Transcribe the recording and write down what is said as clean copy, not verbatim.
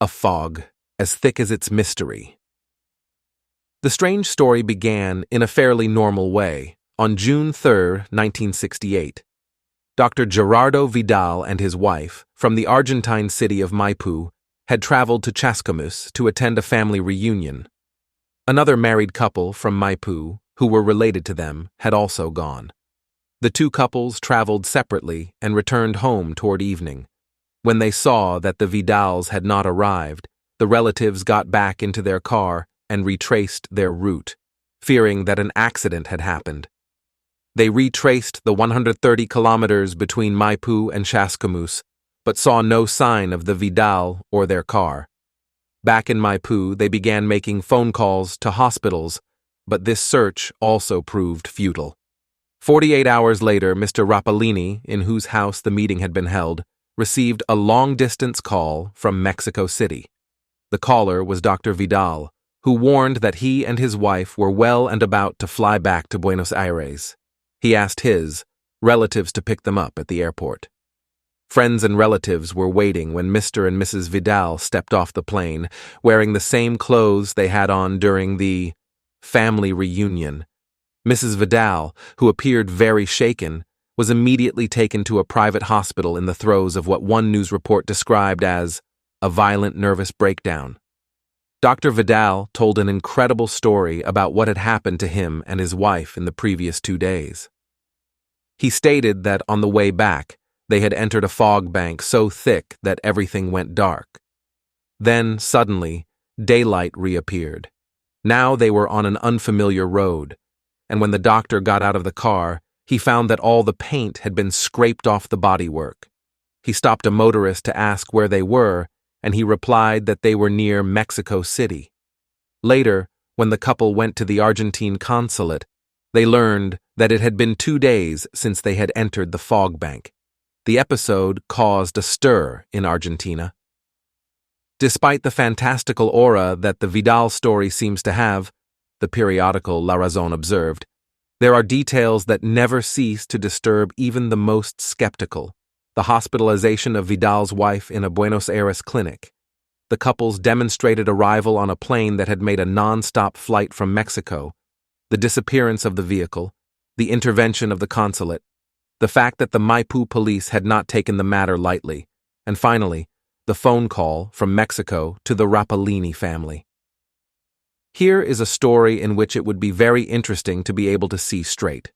a fog as thick as its mystery. The strange story began in a fairly normal way on June 3, 1968. Dr. Gerardo Vidal and his wife, from the Argentine city of Maipú, had traveled to Chascomus to attend a family reunion. Another married couple from Maipú, who were related to them, had also gone. The two couples traveled separately and returned home toward evening. When they saw that the Vidals had not arrived, the relatives got back into their car and retraced their route, fearing that an accident had happened. They retraced the 130 kilometers between Maipú and Chascomus, but saw no sign of the Vidal or their car. Back in Maipú, they began making phone calls to hospitals, but this search also proved futile. 48 hours later, Mr. Rapellini, in whose house the meeting had been held, received a long-distance call from Mexico City. The caller was Dr. Vidal, who warned that he and his wife were well and about to fly back to Buenos Aires. He asked his relatives to pick them up at the airport. Friends and relatives were waiting when Mr. and Mrs. Vidal stepped off the plane, wearing the same clothes they had on during the family reunion. Mrs. Vidal, who appeared very shaken, was immediately taken to a private hospital in the throes of what one news report described as a violent nervous breakdown. Dr. Vidal told an incredible story about what had happened to him and his wife in the previous 2 days. He stated that on the way back, they had entered a fog bank so thick that everything went dark. Then, suddenly, daylight reappeared. Now they were on an unfamiliar road, and when the doctor got out of the car, he found that all the paint had been scraped off the bodywork. He stopped a motorist to ask where they were, and he replied that they were near Mexico City. Later, when the couple went to the Argentine consulate, they learned that it had been 2 days since they had entered the fog bank. The episode caused a stir in Argentina. Despite the fantastical aura that the Vidal story seems to have, the periodical La Razón observed, there are details that never cease to disturb even the most skeptical. The hospitalization of Vidal's wife in a Buenos Aires clinic, the couple's demonstrated arrival on a plane that had made a non-stop flight from Mexico, the disappearance of the vehicle, the intervention of the consulate, the fact that the Maipú police had not taken the matter lightly, and finally, the phone call from Mexico to the Rapellini family. Here is a story in which it would be very interesting to be able to see straight.